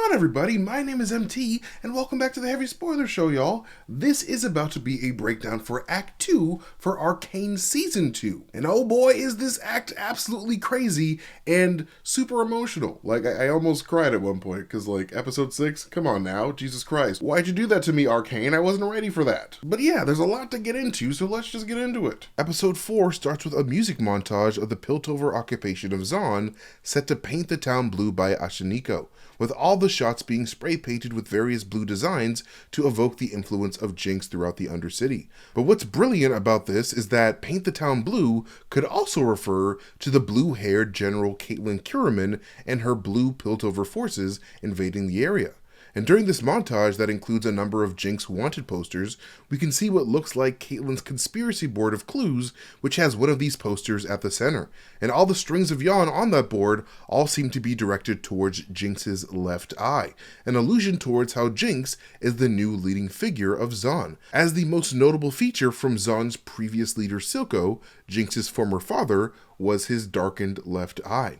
on, everybody? My name is MT, and welcome back to the Heavy Spoiler Show, y'all. This is about to be a breakdown for Act 2 for Arcane Season 2. And oh boy, is this act absolutely crazy and super emotional. Like, I almost cried at one point, because, like, Episode 6? Come on now, Jesus Christ. Why'd you do that to me, Arcane? I wasn't ready for that. But yeah, there's a lot to get into, so let's just get into it. Episode 4 starts with a music montage of the Piltover occupation of Zaun, set to paint the town blue by Ashaniko, with all the shots being spray painted with various blue designs to evoke the influence of Jinx throughout the Undercity. But what's brilliant about this is that paint the town blue could also refer to the blue-haired General Caitlyn Kiriman and her blue Piltover forces invading the area. And during this montage that includes a number of Jinx wanted posters, we can see what looks like Caitlyn's conspiracy board of clues, which has one of these posters at the center. And all the strings of yarn on that board all seem to be directed towards Jinx's left eye, an allusion towards how Jinx is the new leading figure of Zaun, as the most notable feature from Zaun's previous leader Silco, Jinx's former father, was his darkened left eye.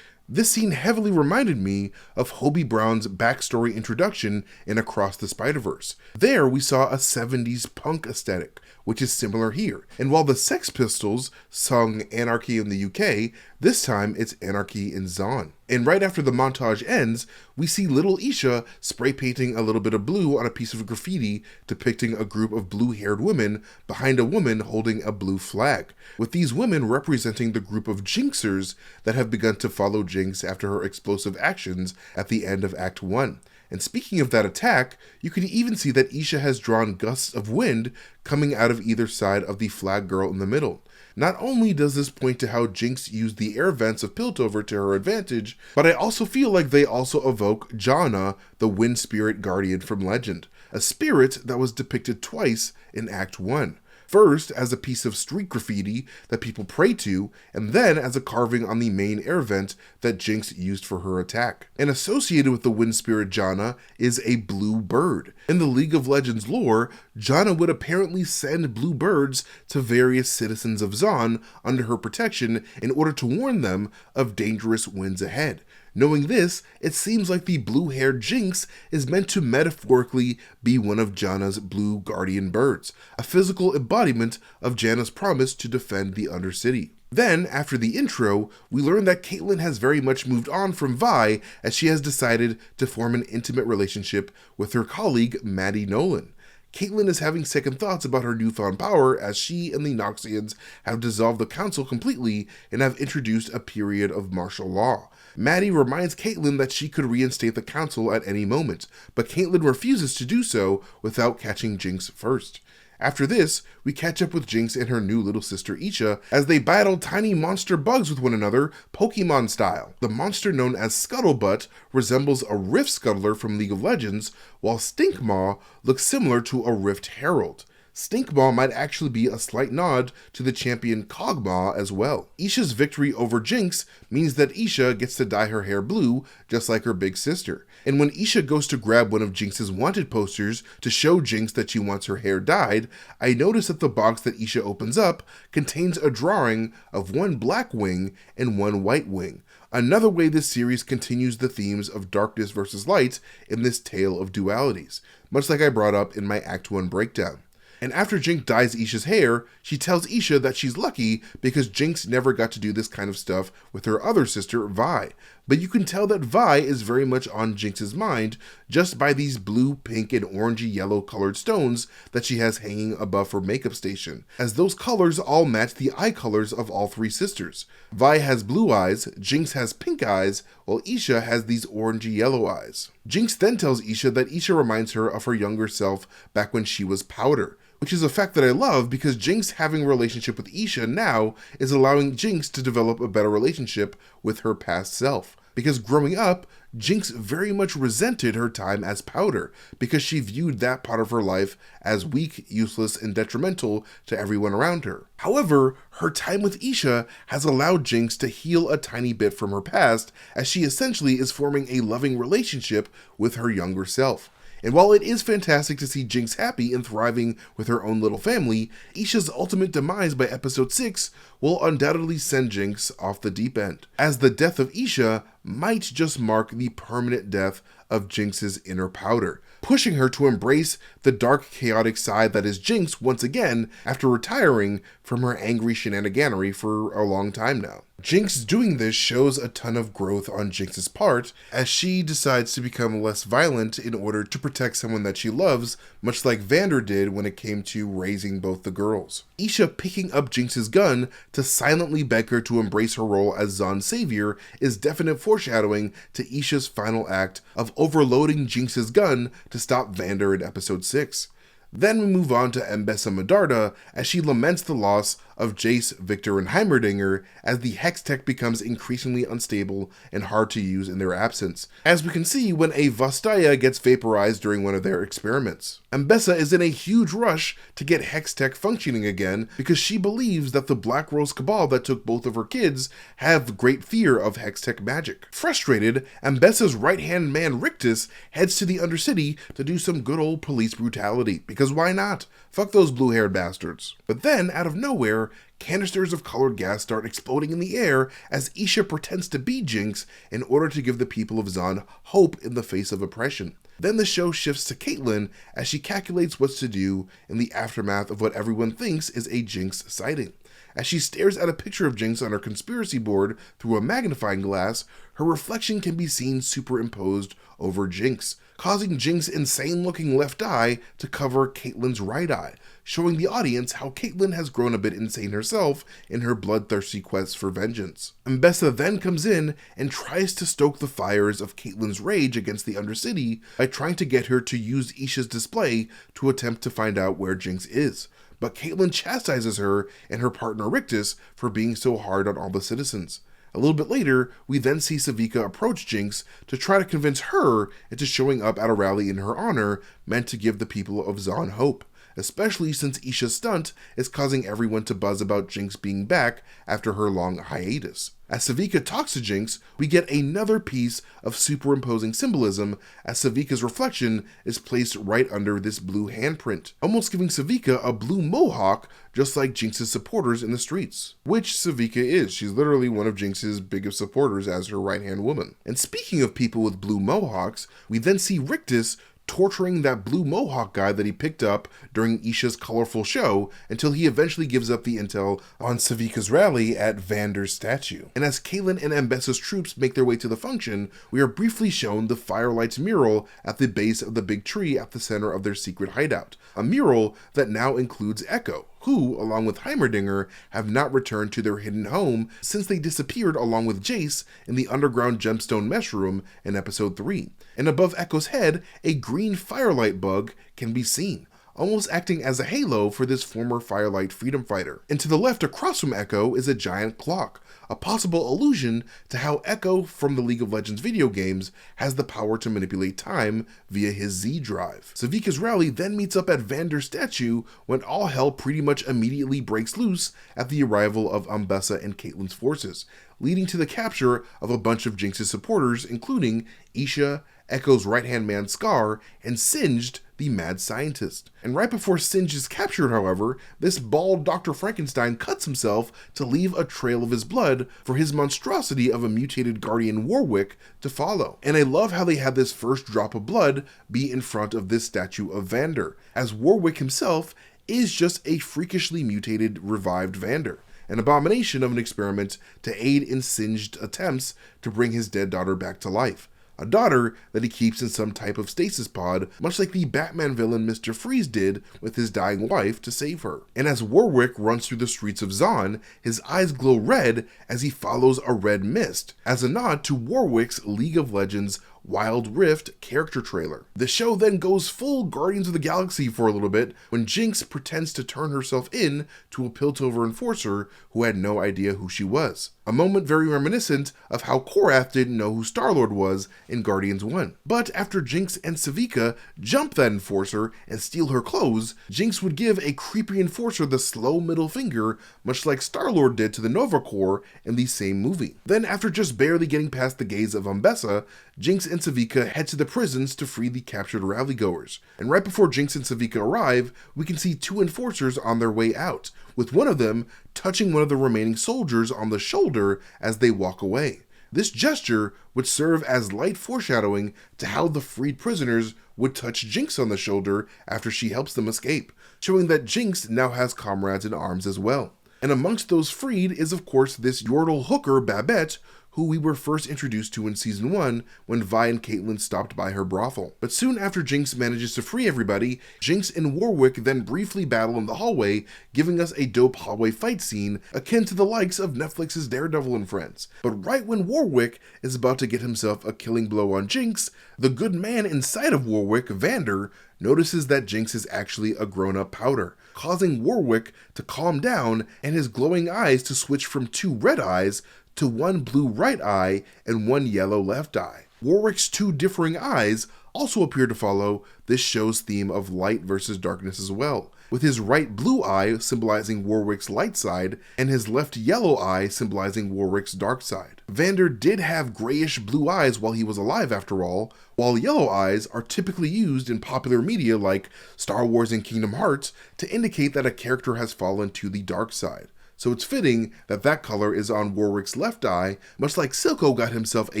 This scene heavily reminded me of Hobie Brown's backstory introduction in Across the Spider-Verse. There we saw a 70s punk aesthetic, which is similar here. And while the Sex Pistols sung Anarchy in the UK, this time it's Anarchy in Zaun. And right after the montage ends, we see little Isha spray painting a little bit of blue on a piece of graffiti depicting a group of blue-haired women behind a woman holding a blue flag, with these women representing the group of Jinxers that have begun to follow Jinx after her explosive actions at the end of Act 1. And speaking of that attack, you can even see that Isha has drawn gusts of wind coming out of either side of the flag girl in the middle. Not only does this point to how Jinx used the air vents of Piltover to her advantage, but I also feel like they also evoke Janna, the wind spirit guardian from Legend, a spirit that was depicted twice in Act 1. First as a piece of street graffiti that people pray to, and then as a carving on the main air vent that Jinx used for her attack. And associated with the wind spirit Janna is a blue bird. In the League of Legends lore, Janna would apparently send blue birds to various citizens of Zaun under her protection in order to warn them of dangerous winds ahead. Knowing this, it seems like the blue-haired Jinx is meant to metaphorically be one of Janna's blue guardian birds, a physical embodiment of Janna's promise to defend the Undercity. Then, after the intro, we learn that Caitlyn has very much moved on from Vi as she has decided to form an intimate relationship with her colleague Maddie Nolan. Caitlyn is having second thoughts about her newfound power as she and the Noxians have dissolved the council completely and have introduced a period of martial law. Maddie reminds Caitlyn that she could reinstate the council at any moment, but Caitlyn refuses to do so without catching Jinx first. After this, we catch up with Jinx and her new little sister Isha as they battle tiny monster bugs with one another, Pokemon style. The monster known as Scuttlebutt resembles a Rift Scuttler from League of Legends, while Stinkmaw looks similar to a Rift Herald. Stinkmaw might actually be a slight nod to the champion Kog'Maw as well. Isha's victory over Jinx means that Isha gets to dye her hair blue, just like her big sister. And when Isha goes to grab one of Jinx's wanted posters to show Jinx that she wants her hair dyed, I notice that the box that Isha opens up contains a drawing of one black wing and one white wing. Another way this series continues the themes of darkness versus light in this tale of dualities, much like I brought up in my Act 1 breakdown. And after Jinx dyes Isha's hair, she tells Isha that she's lucky because Jinx never got to do this kind of stuff with her other sister, Vi. But you can tell that Vi is very much on Jinx's mind just by these blue, pink, and orangey yellow colored stones that she has hanging above her makeup station, as those colors all match the eye colors of all three sisters. Vi has blue eyes, Jinx has pink eyes, while Isha has these orangey yellow eyes. Jinx then tells Isha that Isha reminds her of her younger self back when she was Powder, which is a fact that I love because Jinx having a relationship with Isha now is allowing Jinx to develop a better relationship with her past self. Because growing up, Jinx very much resented her time as Powder because she viewed that part of her life as weak, useless, and detrimental to everyone around her. However, her time with Isha has allowed Jinx to heal a tiny bit from her past as she essentially is forming a loving relationship with her younger self. And while it is fantastic to see Jinx happy and thriving with her own little family, Isha's ultimate demise by episode 6 will undoubtedly send Jinx off the deep end, as the death of Isha might just mark the permanent death of Jinx's inner powder, pushing her to embrace the dark, chaotic side that is Jinx once again after retiring from her angry shenaniganery for a long time now. Jinx doing this shows a ton of growth on Jinx's part, as she decides to become less violent in order to protect someone that she loves, much like Vander did when it came to raising both the girls. Isha picking up Jinx's gun to silently beg her to embrace her role as Zaun's savior is definite foreshadowing to Isha's final act of overloading Jinx's gun to stop Vander in episode 6. Then we move on to Mbessa Medarda as she laments the loss of Jayce, Victor, and Heimerdinger as the Hex tech becomes increasingly unstable and hard to use in their absence, as we can see when a Vastaya gets vaporized during one of their experiments. Mbessa is in a huge rush to get Hex tech functioning again because she believes that the Black Rose Cabal that took both of her kids have great fear of Hex tech magic. Frustrated, Mbessa's right-hand man Rictus heads to the Undercity to do some good old police brutality, because why not? Fuck those blue-haired bastards. But then, out of nowhere, canisters of colored gas start exploding in the air as Isha pretends to be Jinx in order to give the people of Zaun hope in the face of oppression. Then the show shifts to Caitlyn as she calculates what to do in the aftermath of what everyone thinks is a Jinx sighting. As she stares at a picture of Jinx on her conspiracy board through a magnifying glass, her reflection can be seen superimposed over Jinx, causing Jinx's insane-looking left eye to cover Caitlyn's right eye, showing the audience how Caitlyn has grown a bit insane herself in her bloodthirsty quest for vengeance. Mbessa then comes in and tries to stoke the fires of Caitlyn's rage against the Undercity by trying to get her to use Isha's display to attempt to find out where Jinx is. But Caitlyn chastises her and her partner Rictus for being so hard on all the citizens. A little bit later, we then see Sevika approach Jinx to try to convince her into showing up at a rally in her honor meant to give the people of Zaun hope, especially since Isha's stunt is causing everyone to buzz about Jinx being back after her long hiatus. As Sevika talks to Jinx, we get another piece of superimposing symbolism as Sevika's reflection is placed right under this blue handprint, almost giving Sevika a blue mohawk just like Jinx's supporters in the streets. Which Sevika is. She's literally one of Jinx's biggest supporters as her right-hand woman. And speaking of people with blue mohawks, we then see Rictus torturing that blue mohawk guy that he picked up during Isha's colorful show until he eventually gives up the intel on Sevika's rally at Vander's statue. And as Caitlyn and Mbessa's troops make their way to the function, we are briefly shown the Firelight's mural at the base of the big tree at the center of their secret hideout, a mural that now includes Echo, who, along with Heimerdinger, have not returned to their hidden home since they disappeared along with Jayce in the underground gemstone mesh room in episode 3. And above Echo's head, a green firelight bug can be seen, almost acting as a halo for this former Firelight freedom fighter. And to the left across from Echo is a giant clock, a possible allusion to how Echo from the League of Legends video games has the power to manipulate time via his Z drive. Sevika's rally then meets up at Vander's statue when all hell pretty much immediately breaks loose at the arrival of Mbessa and Caitlyn's forces, leading to the capture of a bunch of Jinx's supporters, including Isha, Echo's right-hand man Scar, and Singed, the mad scientist. And right before Singed is captured, however, this bald Dr. Frankenstein cuts himself to leave a trail of his blood for his monstrosity of a mutated guardian Warwick to follow. And I love how they had this first drop of blood be in front of this statue of Vander, as Warwick himself is just a freakishly mutated revived Vander, an abomination of an experiment to aid in Singed attempts to bring his dead daughter back to life. A daughter that he keeps in some type of stasis pod, much like the Batman villain Mr. Freeze did with his dying wife to save her. And as Warwick runs through the streets of Zaun, his eyes glow red as he follows a red mist, as a nod to Warwick's League of Legends Wild Rift character trailer. The show then goes full Guardians of the Galaxy for a little bit when Jinx pretends to turn herself in to a Piltover enforcer who had no idea who she was. A moment very reminiscent of how Korath didn't know who Star-Lord was in Guardians 1. But after Jinx and Sevika jump that enforcer and steal her clothes, Jinx would give a creepy enforcer the slow middle finger, much like Star-Lord did to the Nova Corps in the same movie. Then after just barely getting past the gaze of Mbessa, Jinx and Sevika head to the prisons to free the captured rally-goers. And right before Jinx and Sevika arrive, we can see two enforcers on their way out, with one of them touching one of the remaining soldiers on the shoulder as they walk away. This gesture would serve as light foreshadowing to how the freed prisoners would touch Jinx on the shoulder after she helps them escape, showing that Jinx now has comrades in arms as well. And amongst those freed is of course this Yordle hooker Babette, who we were first introduced to in Season 1 when Vi and Caitlyn stopped by her brothel. But soon after Jinx manages to free everybody, Jinx and Warwick then briefly battle in the hallway, giving us a dope hallway fight scene akin to the likes of Netflix's Daredevil and Friends. But right when Warwick is about to get himself a killing blow on Jinx, the good man inside of Warwick, Vander, notices that Jinx is actually a grown-up powder, causing Warwick to calm down and his glowing eyes to switch from 2 red eyes to 1 blue right eye and 1 yellow left eye. Warwick's 2 differing eyes also appear to follow this show's theme of light versus darkness as well, with his right blue eye symbolizing Warwick's light side and his left yellow eye symbolizing Warwick's dark side. Vander did have grayish blue eyes while he was alive after all, while yellow eyes are typically used in popular media like Star Wars and Kingdom Hearts to indicate that a character has fallen to the dark side. So it's fitting that that color is on Warwick's left eye, much like Silco got himself a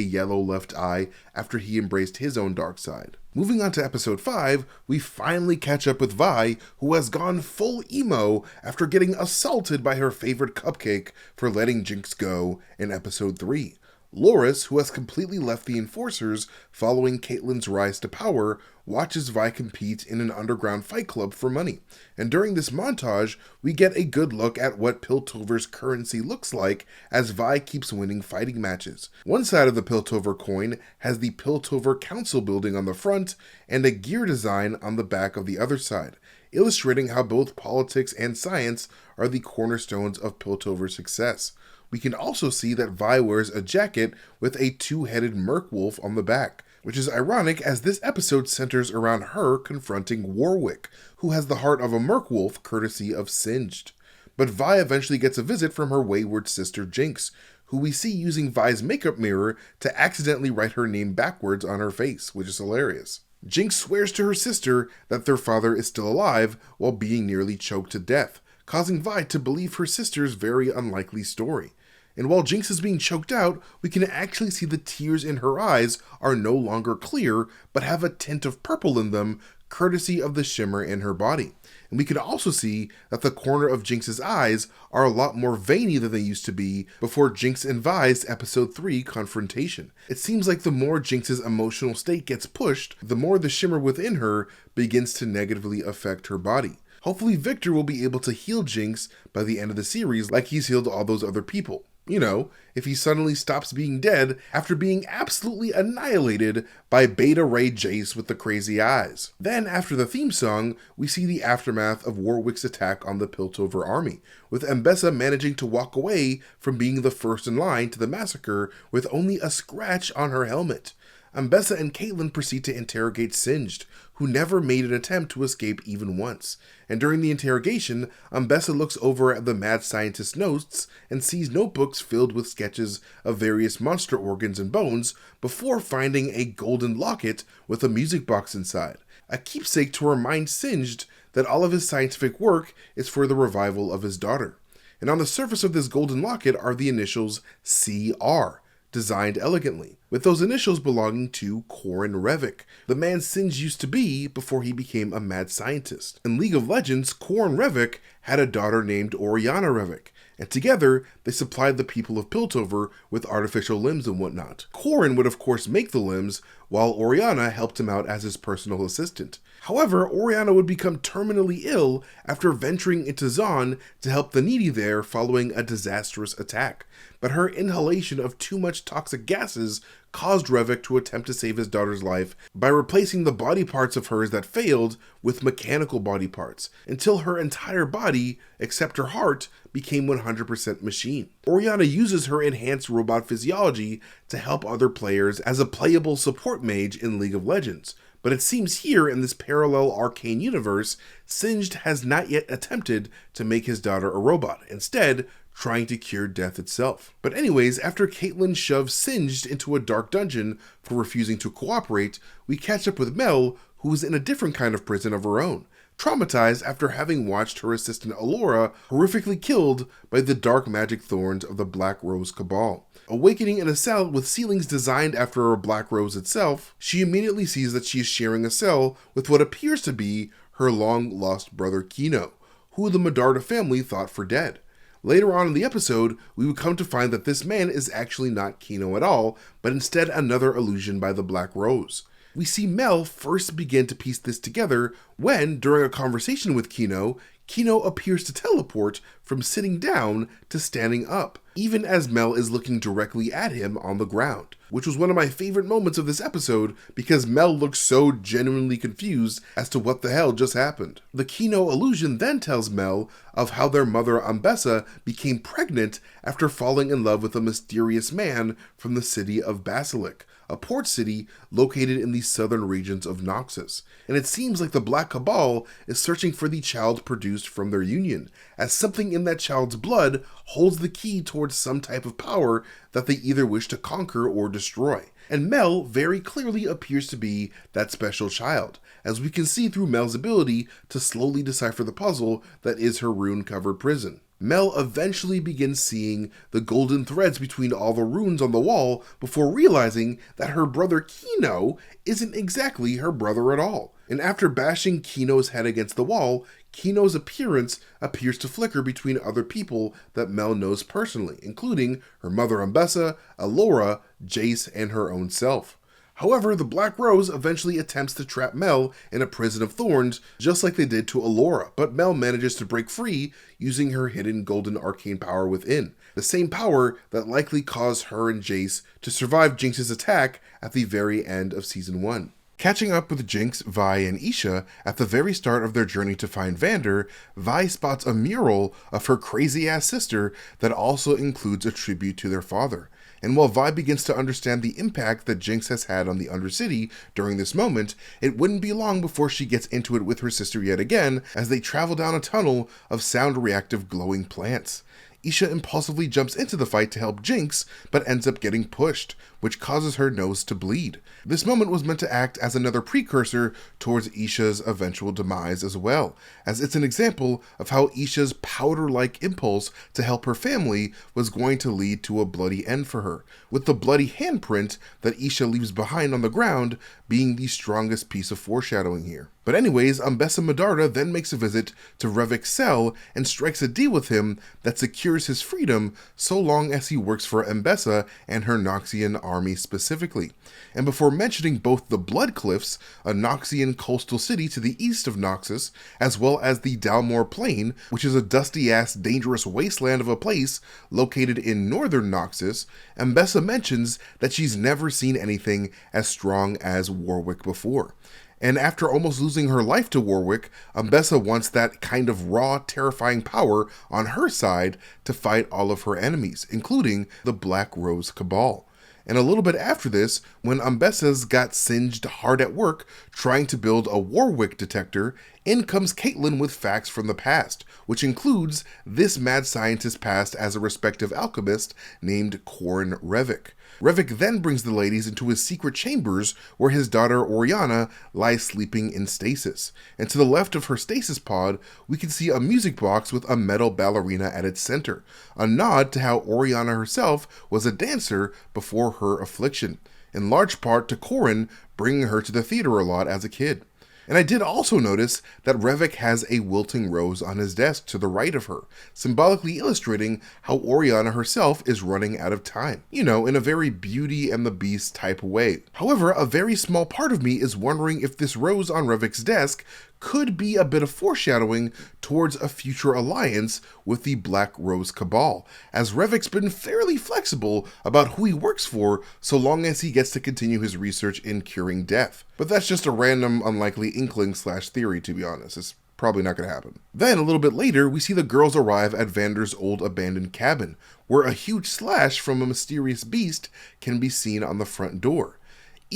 yellow left eye after he embraced his own dark side. Moving on to episode 5, we finally catch up with Vi, who has gone full emo after getting assaulted by her favorite cupcake for letting Jinx go in episode 3. Loris, who has completely left the Enforcers following Caitlyn's rise to power, watches Vi compete in an underground fight club for money. And during this montage, we get a good look at what Piltover's currency looks like as Vi keeps winning fighting matches. One side of the Piltover coin has the Piltover Council building on the front and a gear design on the back of the other side, illustrating how both politics and science are the cornerstones of Piltover's success. We can also see that Vi wears a jacket with a 2-headed merkwolf on the back, which is ironic as this episode centers around her confronting Warwick, who has the heart of a merkwolf courtesy of Singed. But Vi eventually gets a visit from her wayward sister Jinx, who we see using Vi's makeup mirror to accidentally write her name backwards on her face, which is hilarious. Jinx swears to her sister that their father is still alive while being nearly choked to death, causing Vi to believe her sister's very unlikely story. And while Jinx is being choked out, we can actually see the tears in her eyes are no longer clear, but have a tint of purple in them, courtesy of the shimmer in her body. And we can also see that the corner of Jinx's eyes are a lot more veiny than they used to be before Jinx and Vi's episode 3 confrontation. It seems like the more Jinx's emotional state gets pushed, the more the shimmer within her begins to negatively affect her body. Hopefully Victor will be able to heal Jinx by the end of the series like he's healed all those other people. You know, if he suddenly stops being dead after being absolutely annihilated by Beta Ray Jayce with the crazy eyes. Then, after the theme song, we see the aftermath of Warwick's attack on the Piltover army, with Ambessa managing to walk away from being the first in line to the massacre with only a scratch on her helmet. Ambessa and Caitlyn proceed to interrogate Singed, who never made an attempt to escape even once. And during the interrogation, Ambessa looks over at the mad scientist's notes and sees notebooks filled with sketches of various monster organs and bones before finding a golden locket with a music box inside, a keepsake to remind Singed that all of his scientific work is for the revival of his daughter. And on the surface of this golden locket are the initials CR, designed elegantly, with those initials belonging to Corin Revik, the man Singed used to be before he became a mad scientist. In League of Legends, Corin Revik had a daughter named Oriana Revik, and together they supplied the people of Piltover with artificial limbs and whatnot. Corin would of course make the limbs, while Oriana helped him out as his personal assistant. However, Oriana would become terminally ill after venturing into Zaun to help the needy there following a disastrous attack. But her inhalation of too much toxic gases caused Revik to attempt to save his daughter's life by replacing the body parts of hers that failed with mechanical body parts, until her entire body, except her heart, became 100% machine. Oriana uses her enhanced robot physiology to help other players as a playable support mage in League of Legends. But it seems here in this parallel Arcane universe, Singed has not yet attempted to make his daughter a robot, instead trying to cure death itself. But anyways, after Caitlyn shoves Singed into a dark dungeon for refusing to cooperate, we catch up with Mel, who is in a different kind of prison of her own, traumatized after having watched her assistant Allura horrifically killed by the dark magic thorns of the Black Rose Cabal. Awakening in a cell with ceilings designed after a Black Rose itself, she immediately sees that she is sharing a cell with what appears to be her long-lost brother Kino, who the Medarda family thought for dead. Later on in the episode, we would come to find that this man is actually not Kino at all, but instead another illusion by the Black Rose. We see Mel first begin to piece this together when, during a conversation with Kino, Kino appears to teleport from sitting down to standing up, even as Mel is looking directly at him on the ground, which was one of my favorite moments of this episode because Mel looks so genuinely confused as to what the hell just happened. The Kino illusion then tells Mel of how their mother Ambessa became pregnant after falling in love with a mysterious man from the city of Basilic, a port city located in the southern regions of Noxus, and it seems like the Black Cabal is searching for the child produced from their union, as something in that child's blood holds the key towards some type of power that they either wish to conquer or destroy. And Mel very clearly appears to be that special child, as we can see through Mel's ability to slowly decipher the puzzle that is her rune-covered prison. Mel eventually begins seeing the golden threads between all the runes on the wall before realizing that her brother Kino isn't exactly her brother at all. And after bashing Kino's head against the wall, Kino's appearance appears to flicker between other people that Mel knows personally, including her mother Ambessa, Allura, Jayce, and her own self. However, the Black Rose eventually attempts to trap Mel in a prison of thorns, just like they did to Allura, but Mel manages to break free using her hidden golden arcane power within, the same power that likely caused her and Jayce to survive Jinx's attack at the very end of Season 1. Catching up with Jinx, Vi, and Isha at the very start of their journey to find Vander, Vi spots a mural of her crazy-ass sister that also includes a tribute to their father. And while Vi begins to understand the impact that Jinx has had on the Undercity during this moment, it wouldn't be long before she gets into it with her sister yet again as they travel down a tunnel of sound-reactive glowing plants. Isha impulsively jumps into the fight to help Jinx, but ends up getting pushed, which causes her nose to bleed. This moment was meant to act as another precursor towards Isha's eventual demise as well, as it's an example of how Isha's powder-like impulse to help her family was going to lead to a bloody end for her, with the bloody handprint that Isha leaves behind on the ground being the strongest piece of foreshadowing here. But anyways, Ambessa Medarda then makes a visit to Revik's cell and strikes a deal with him that secures his freedom so long as he works for Ambessa and her Noxian army specifically. And before mentioning both the Blood Cliffs, a Noxian coastal city to the east of Noxus, as well as the Dalmor Plain, which is a dusty-ass dangerous wasteland of a place located in northern Noxus, Ambessa mentions that she's never seen anything as strong as Warwick before. And after almost losing her life to Warwick, Ambessa wants that kind of raw, terrifying power on her side to fight all of her enemies, including the Black Rose Cabal. And a little bit after this, when Ambessa's got singed hard at work trying to build a Warwick detector, in comes Caitlyn with facts from the past, which includes this mad scientist's past as a respective alchemist named Corin Revik. Revik then brings the ladies into his secret chambers where his daughter Oriana lies sleeping in stasis. And to the left of her stasis pod, we can see a music box with a metal ballerina at its center, a nod to how Oriana herself was a dancer before her affliction, in large part to Corin bringing her to the theater a lot as a kid. And I did also notice that Revik has a wilting rose on his desk to the right of her, symbolically illustrating how Oriana herself is running out of time. You know, in a very Beauty and the Beast type way. However, a very small part of me is wondering if this rose on Revik's desk could be a bit of foreshadowing towards a future alliance with the Black Rose Cabal, as Revik's been fairly flexible about who he works for so long as he gets to continue his research in curing death. But that's just a random, unlikely inkling/theory, to be honest. It's probably not going to happen. Then, a little bit later, we see the girls arrive at Vander's old abandoned cabin, where a huge slash from a mysterious beast can be seen on the front door.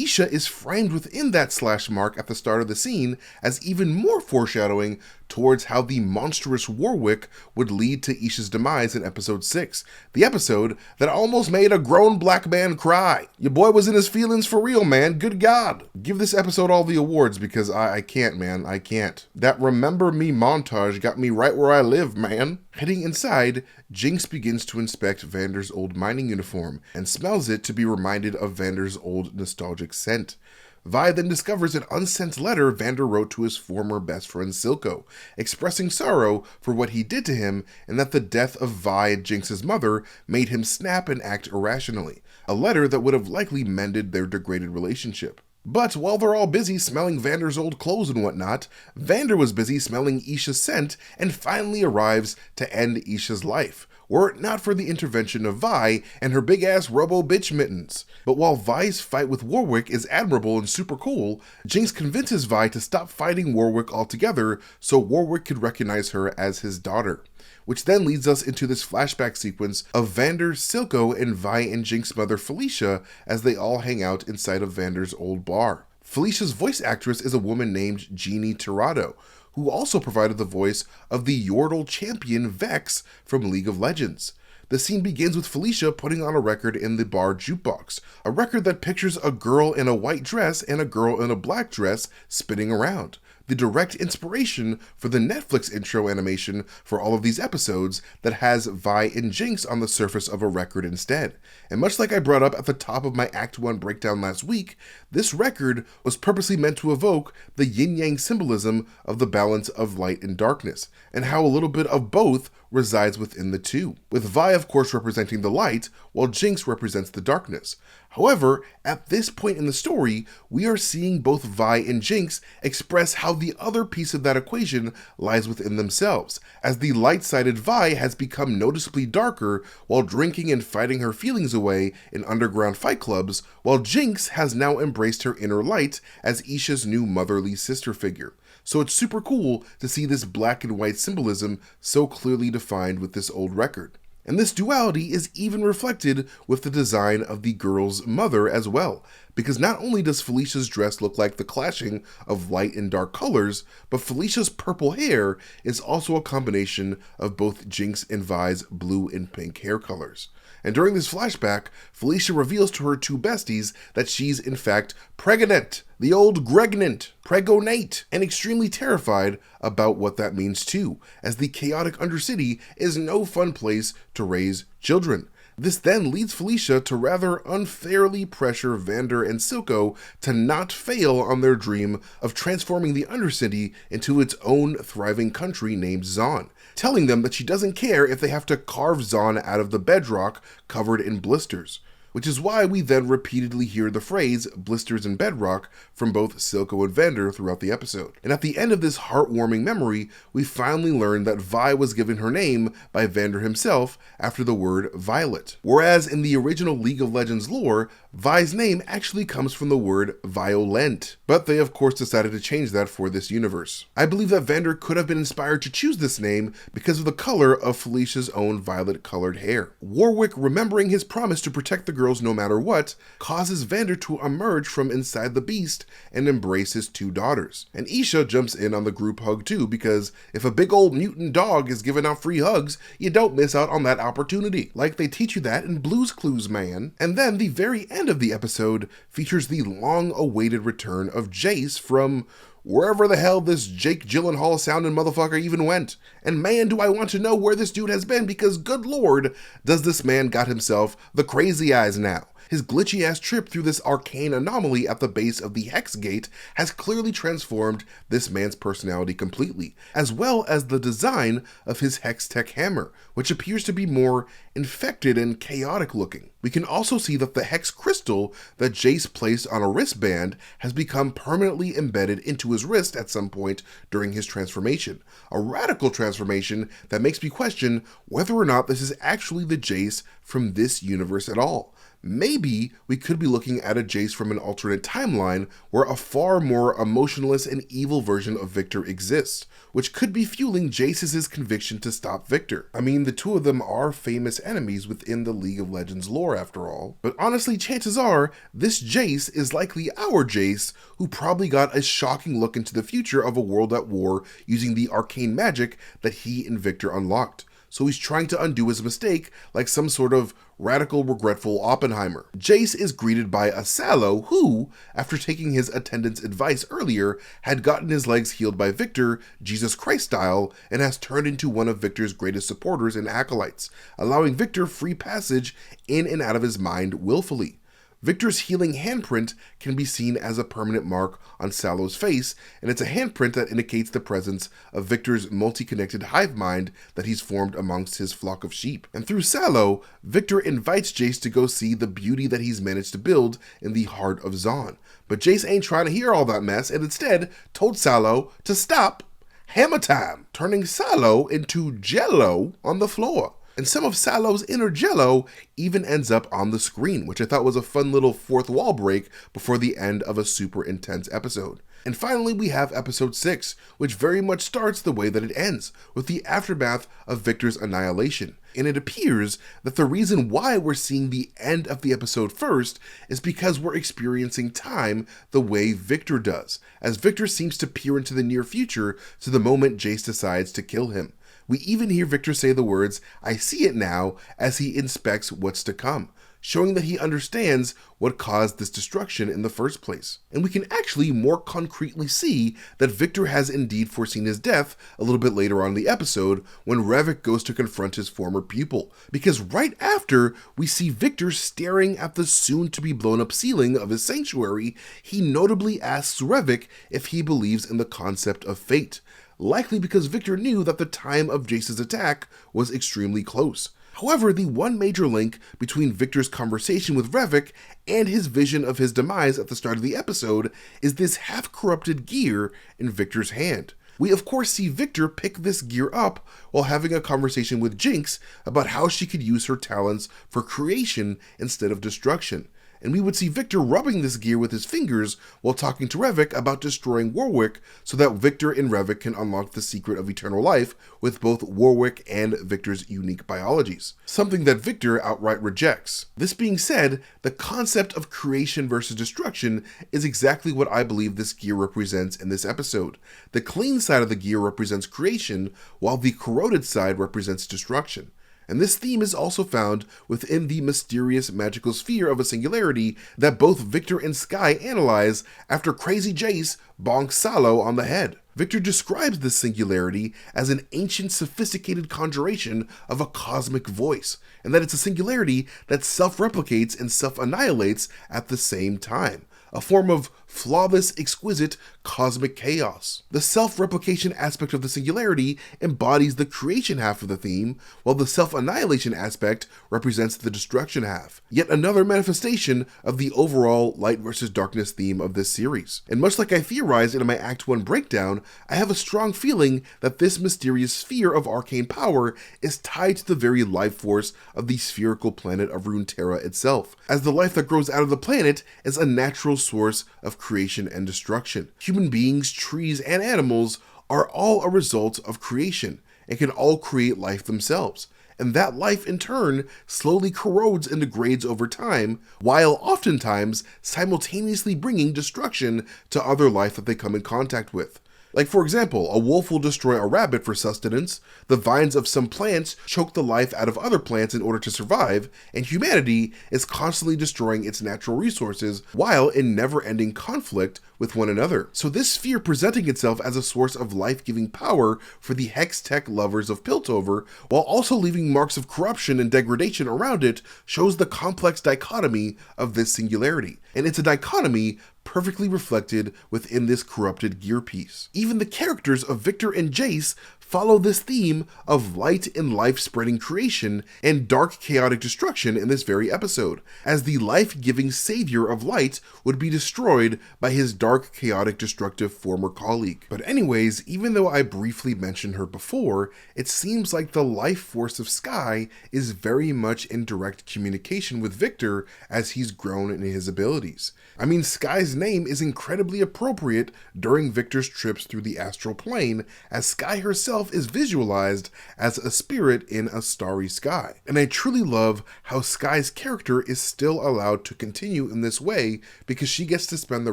Isha is framed within that slash mark at the start of the scene as even more foreshadowing towards how the monstrous Warwick would lead to Isha's demise in episode 6, the episode that almost made a grown black man cry. Your boy was in his feelings for real, man. Good God. Give this episode all the awards because I can't, man. I can't. That Remember Me montage got me right where I live, man. Heading inside, Jinx begins to inspect Vander's old mining uniform and smells it to be reminded of Vander's old nostalgic scent. Vi then discovers an unsent letter Vander wrote to his former best friend Silco, expressing sorrow for what he did to him and that the death of Vi, Jinx's mother, made him snap and act irrationally, a letter that would have likely mended their degraded relationship. But while they're all busy smelling Vander's old clothes and whatnot, Vander was busy smelling Isha's scent and finally arrives to end Isha's life, were it not for the intervention of Vi and her big-ass robo-bitch mittens. But while Vi's fight with Warwick is admirable and super cool, Jinx convinces Vi to stop fighting Warwick altogether so Warwick could recognize her as his daughter. Which then leads us into this flashback sequence of Vander, Silco, and Vi and Jinx's mother Felicia as they all hang out inside of Vander's old bar. Felicia's voice actress is a woman named Jeannie Tirado, who also provided the voice of the Yordle champion Vex from League of Legends. The scene begins with Felicia putting on a record in the bar jukebox, a record that pictures a girl in a white dress and a girl in a black dress spinning around. The direct inspiration for the Netflix intro animation for all of these episodes that has Vi and Jinx on the surface of a record instead. And much like I brought up at the top of my Act 1 breakdown last week, this record was purposely meant to evoke the yin-yang symbolism of the balance of light and darkness, and how a little bit of both resides within the two, with Vi of course representing the light, while Jinx represents the darkness. However, at this point in the story, we are seeing both Vi and Jinx express how the other piece of that equation lies within themselves, as the light-sided Vi has become noticeably darker while drinking and fighting her feelings away in underground fight clubs, while Jinx has now embraced her inner light as Isha's new motherly sister figure. So it's super cool to see this black and white symbolism so clearly defined with this old record. And this duality is even reflected with the design of the girl's mother as well, because not only does Felicia's dress look like the clashing of light and dark colors, but Felicia's purple hair is also a combination of both Jinx and Vi's blue and pink hair colors. And during this flashback, Felicia reveals to her two besties that she's in fact pregnant, the old Gregnant, pregonate, and extremely terrified about what that means too, as the chaotic Undercity is no fun place to raise children. This then leads Felicia to rather unfairly pressure Vander and Silco to not fail on their dream of transforming the Undercity into its own thriving country named Zaun, telling them that she doesn't care if they have to carve Zaun out of the bedrock covered in blisters. Which is why we then repeatedly hear the phrase blisters and bedrock from both Silco and Vander throughout the episode. And at the end of this heartwarming memory, we finally learn that Vi was given her name by Vander himself after the word violet. Whereas in the original League of Legends lore, Vi's name actually comes from the word violent. But they of course decided to change that for this universe. I believe that Vander could have been inspired to choose this name because of the color of Felicia's own violet colored hair. Warwick, remembering his promise to protect the girls no matter what, causes Vander to emerge from inside the beast and embrace his two daughters. And Isha jumps in on the group hug too, because if a big old mutant dog is giving out free hugs, you don't miss out on that opportunity. Like they teach you that in Blue's Clues, man. And then the very end of the episode features the long-awaited return of Jayce from wherever the hell this Jake Gyllenhaal sounding motherfucker even went. And man, do I want to know where this dude has been, because good lord, does this man got himself the crazy eyes now. His glitchy ass trip through this arcane anomaly at the base of the Hex Gate has clearly transformed this man's personality completely, as well as the design of his Hex Tech hammer, which appears to be more infected and chaotic looking. We can also see that the Hex Crystal that Jayce placed on a wristband has become permanently embedded into his wrist at some point during his transformation, a radical transformation that makes me question whether or not this is actually the Jayce from this universe at all. maybe we could be looking at a Jayce from an alternate timeline where a far more emotionless and evil version of Victor exists, which could be fueling Jayce's conviction to stop Victor. I mean, the two of them are famous enemies within the League of Legends lore after all, but honestly, chances are this Jayce is likely our Jayce, who probably got a shocking look into the future of a world at war using the arcane magic that he and Victor unlocked. So he's trying to undo his mistake like some sort of radical, regretful Oppenheimer. Jayce is greeted by a Sallow who, after taking his attendant's advice earlier, had gotten his legs healed by Victor, Jesus Christ style, and has turned into one of Victor's greatest supporters and acolytes, allowing Victor free passage in and out of his mind willfully. Victor's healing handprint can be seen as a permanent mark on Sallow's face, and it's a handprint that indicates the presence of Victor's multi-connected hive mind that he's formed amongst his flock of sheep. And through Sallow, Victor invites Jayce to go see the beauty that he's managed to build in the heart of Zaun. But Jayce ain't trying to hear all that mess, and instead told Sallow to stop hammer time, turning Sallow into jello on the floor. And some of Sallow's inner jello even ends up on the screen, which I thought was a fun little fourth wall break before the end of a super intense episode. And finally, we have episode 6, which very much starts the way that it ends, with the aftermath of Victor's annihilation. And it appears that the reason why we're seeing the end of the episode first is because we're experiencing time the way Victor does, as Victor seems to peer into the near future to the moment Jayce decides to kill him. We even hear Victor say the words, "I see it now," as he inspects what's to come, showing that he understands what caused this destruction in the first place. And we can actually more concretely see that Victor has indeed foreseen his death a little bit later on in the episode when Warwick goes to confront his former pupil, because right after we see Victor staring at the soon-to-be blown-up ceiling of his sanctuary, he notably asks Warwick if he believes in the concept of fate, likely because Victor knew that the time of Jayce's attack was extremely close. However, the one major link between Victor's conversation with Warwick and his vision of his demise at the start of the episode is this half-corrupted gear in Victor's hand. We of course see Victor pick this gear up while having a conversation with Jinx about how she could use her talents for creation instead of destruction. And we would see Victor rubbing this gear with his fingers while talking to Warwick about destroying Warwick so that Victor and Warwick can unlock the secret of eternal life with both Warwick and Victor's unique biologies, something that Victor outright rejects. This being said, the concept of creation versus destruction is exactly what I believe this gear represents in this episode. The clean side of the gear represents creation, while the corroded side represents destruction. And this theme is also found within the mysterious magical sphere of a singularity that both Victor and Skye analyze after crazy Jayce bonks Sallow on the head. Victor describes this singularity as an ancient, sophisticated conjuration of a cosmic voice, and that it's a singularity that self-replicates and self-annihilates at the same time. A form of flawless, exquisite cosmic chaos. The self-replication aspect of the singularity embodies the creation half of the theme, while the self-annihilation aspect represents the destruction half. Yet another manifestation of the overall light versus darkness theme of this series. And much like I theorized in my Act 1 breakdown, I have a strong feeling that this mysterious sphere of arcane power is tied to the very life force of the spherical planet of Runeterra itself, as the life that grows out of the planet is a natural source of creation and destruction. Human beings, trees, and animals are all a result of creation and can all create life themselves. And that life in turn slowly corrodes and degrades over time, while oftentimes simultaneously bringing destruction to other life that they come in contact with. Like for example, a wolf will destroy a rabbit for sustenance, the vines of some plants choke the life out of other plants in order to survive, and humanity is constantly destroying its natural resources while in never-ending conflict with one another. So this sphere presenting itself as a source of life-giving power for the hex tech lovers of Piltover, while also leaving marks of corruption and degradation around it, shows the complex dichotomy of this singularity. And it's a dichotomy perfectly reflected within this corrupted gear piece. Even the characters of Victor and Jayce follow this theme of light and life-spreading creation and dark chaotic destruction in this very episode, as the life-giving savior of light would be destroyed by his dark, chaotic, destructive former colleague. But anyways, even though I briefly mentioned her before, it seems like the life force of Skye is very much in direct communication with Victor as he's grown in his abilities. I mean, Skye's name is incredibly appropriate during Victor's trips through the astral plane, as Skye herself is visualized as a spirit in a starry sky. And I truly love how Skye's character is still allowed to continue in this way, because she gets to spend the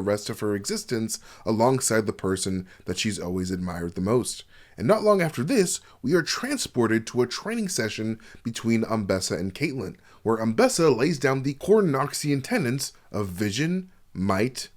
rest of her existence alongside the person that she's always admired the most. And not long after this, we are transported to a training session between Umbessa and Caitlyn, where Umbessa lays down the core Noxian tenets of vision, might,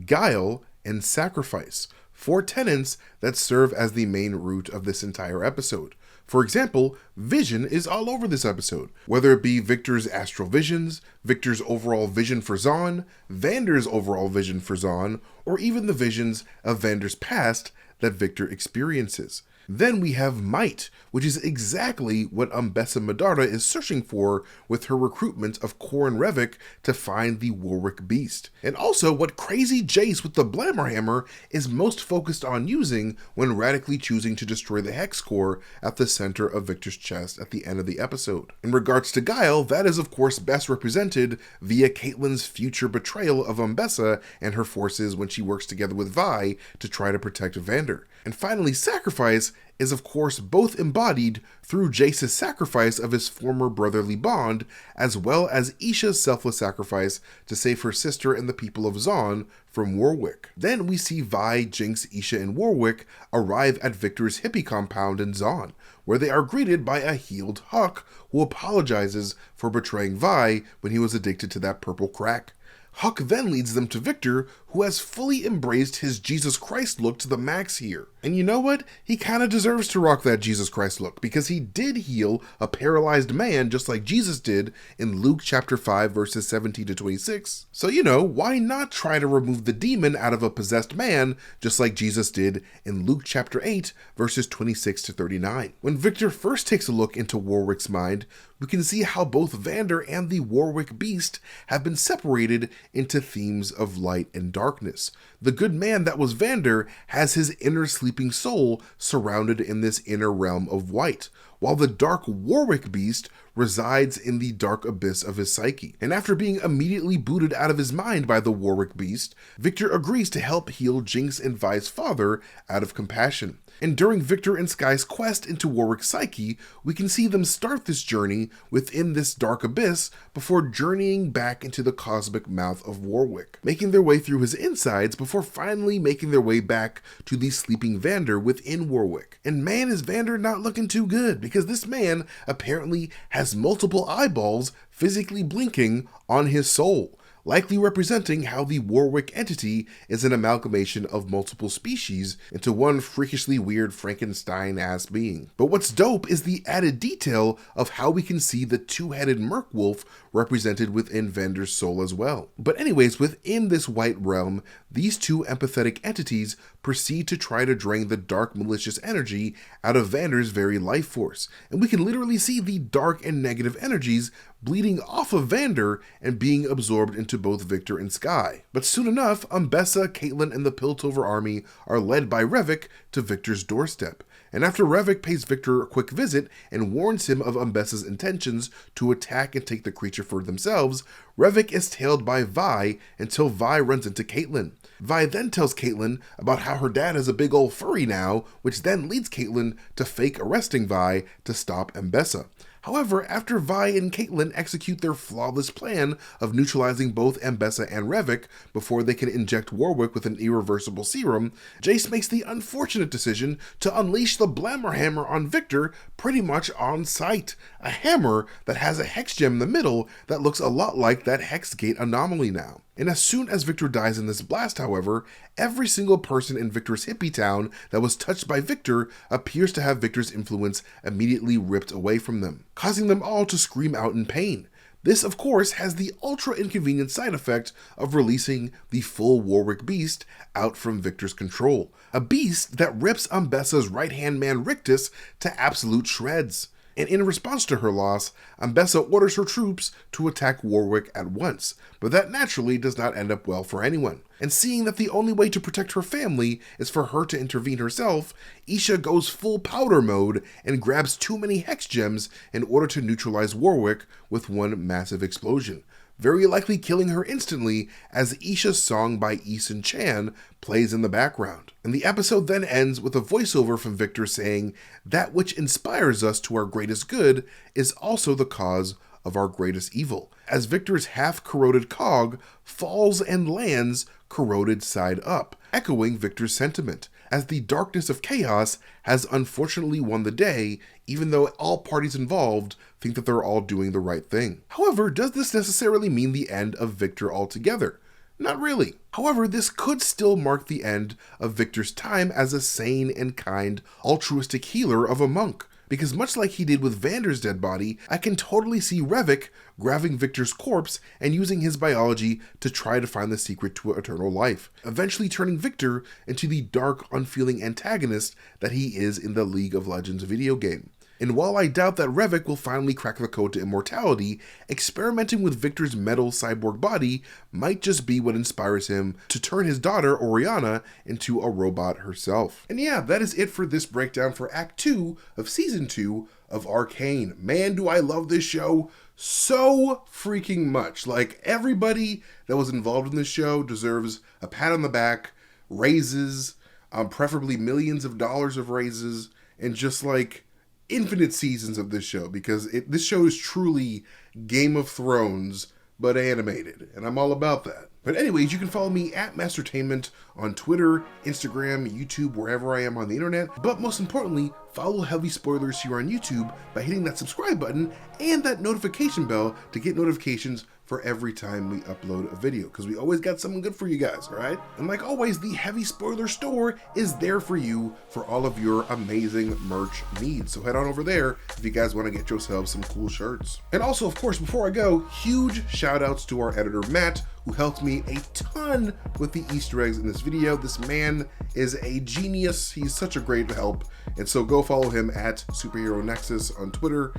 guile, and sacrifice, 4 tenets that serve as the main root of this entire episode. For example, vision is all over this episode, whether it be Victor's astral visions, Victor's overall vision for Zaun, Vander's overall vision for Zaun, or even the visions of Vander's past that Victor experiences. Then we have might, which is exactly what Umbessa Medarda is searching for with her recruitment of Corin Revik to find the Warwick beast. And also what crazy Jayce with the Blammer Hammer is most focused on using when radically choosing to destroy the Hex Core at the center of Victor's chest at the end of the episode. In regards to guile, that is of course best represented via Caitlyn's future betrayal of Umbessa and her forces when she works together with Vi to try to protect Vander. And finally, sacrifice is of course both embodied through Jayce's sacrifice of his former brotherly bond, as well as Isha's selfless sacrifice to save her sister and the people of Zaun from Warwick. Then we see Vi, Jinx, Isha, and Warwick arrive at Victor's hippie compound in Zaun, where they are greeted by a healed Huck who apologizes for betraying Vi when he was addicted to that purple crack. Huck then leads them to Victor, who has fully embraced his Jesus Christ look to the max here. And you know what? He kinda deserves to rock that Jesus Christ look, because he did heal a paralyzed man just like Jesus did in Luke chapter 5 verses 17 to 26. So you know, why not try to remove the demon out of a possessed man just like Jesus did in Luke chapter 8 verses 26 to 39. When Victor first takes a look into Warwick's mind, we can see how both Vander and the Warwick beast have been separated into themes of light and darkness. The good man that was Vander has his inner sleeping soul surrounded in this inner realm of white, while the dark Warwick beast resides in the dark abyss of his psyche. And after being immediately booted out of his mind by the Warwick beast, Victor agrees to help heal Jinx and Vi's father out of compassion. And during Victor and Skye's quest into Warwick's psyche, we can see them start this journey within this dark abyss before journeying back into the cosmic mouth of Warwick, making their way through his insides before finally making their way back to the sleeping Vander within Warwick. And man, is Vander not looking too good, because this man apparently has multiple eyeballs physically blinking on his soul, likely representing how the Warwick entity is an amalgamation of multiple species into one freakishly weird Frankenstein-ass being. But what's dope is the added detail of how we can see the two-headed Merkwolf represented within Vander's soul as well. But anyways, within this white realm, these two empathetic entities proceed to try to drain the dark malicious energy out of Vander's very life force, and we can literally see the dark and negative energies bleeding off of Vander and being absorbed into both Victor and Skye. But soon enough, Umbessa, Caitlyn, and the Piltover army are led by Revik to Victor's doorstep. And after Revik pays Victor a quick visit and warns him of Umbessa's intentions to attack and take the creature for themselves, Revik is tailed by Vi until Vi runs into Caitlyn. Vi then tells Caitlyn about how her dad is a big old furry now, which then leads Caitlyn to fake arresting Vi to stop Umbessa. However, after Vi and Caitlyn execute their flawless plan of neutralizing both Umbessa and Revik before they can inject Warwick with an irreversible serum, Jayce makes the unfortunate decision to unleash the Blammer Hammer on Victor pretty much on sight. A hammer that has a hex gem in the middle that looks a lot like that Hexgate anomaly now. And as soon as Victor dies in this blast, however, every single person in Victor's hippie town that was touched by Victor appears to have Victor's influence immediately ripped away from them, causing them all to scream out in pain. This, of course, has the ultra inconvenient side effect of releasing the full Warwick beast out from Victor's control. A beast that rips Ambessa's right-hand man Rictus to absolute shreds. And in response to her loss, Ambessa orders her troops to attack Warwick at once, but that naturally does not end up well for anyone. And seeing that the only way to protect her family is for her to intervene herself, Isha goes full powder mode and grabs too many hex gems in order to neutralize Warwick with one massive explosion, very likely killing her instantly as Isha's song by Eason Chan plays in the background. And the episode then ends with a voiceover from Victor saying, "That which inspires us to our greatest good is also the cause of our greatest evil," as Victor's half-corroded cog falls and lands corroded side up, echoing Victor's sentiment, as the darkness of chaos has unfortunately won the day, even though all parties involved think that they're all doing the right thing. However, does this necessarily mean the end of Victor altogether? Not really. However, this could still mark the end of Victor's time as a sane and kind, altruistic healer of a monk. Because much like he did with Vander's dead body, I can totally see Revik grabbing Victor's corpse and using his biology to try to find the secret to eternal life, eventually turning Victor into the dark, unfeeling antagonist that he is in the League of Legends video game. And while I doubt that Revik will finally crack the code to immortality, experimenting with Victor's metal cyborg body might just be what inspires him to turn his daughter, Oriana, into a robot herself. And yeah, that is it for this breakdown for Act 2 of Season 2 of Arcane. Man, do I love this show so freaking much. Like, everybody that was involved in this show deserves a pat on the back, raises, preferably millions of dollars of raises, and just like infinite seasons of this show, because this show is truly Game of Thrones but animated, and I'm all about that. But anyways, you can follow me at Mastertainment on Twitter, Instagram, YouTube, wherever I am on the internet. But most importantly, follow Heavy Spoilers here on YouTube by hitting that subscribe button and that notification bell to get notifications for every time we upload a video, because we always got something good for you guys, all right? And like always, the Heavy Spoiler store is there for you for all of your amazing merch needs. So head on over there if you guys want to get yourselves some cool shirts. And also, of course, before I go, huge shout outs to our editor, Matt, who helped me a ton with the Easter eggs in this video. This man is a genius. He's such a great help. And so go follow him at Superhero Nexus on Twitter,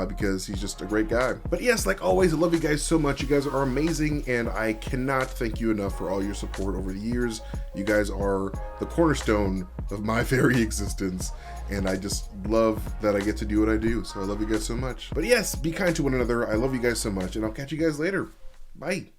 because he's just a great guy. But yes, like always, I love you guys so much. You guys are amazing, and I cannot thank you enough for all your support over the years. You guys are the cornerstone of my very existence, and I just love that I get to do what I do. So I love you guys so much. But yes, be kind to one another. I love you guys so much, and I'll catch you guys later. Bye.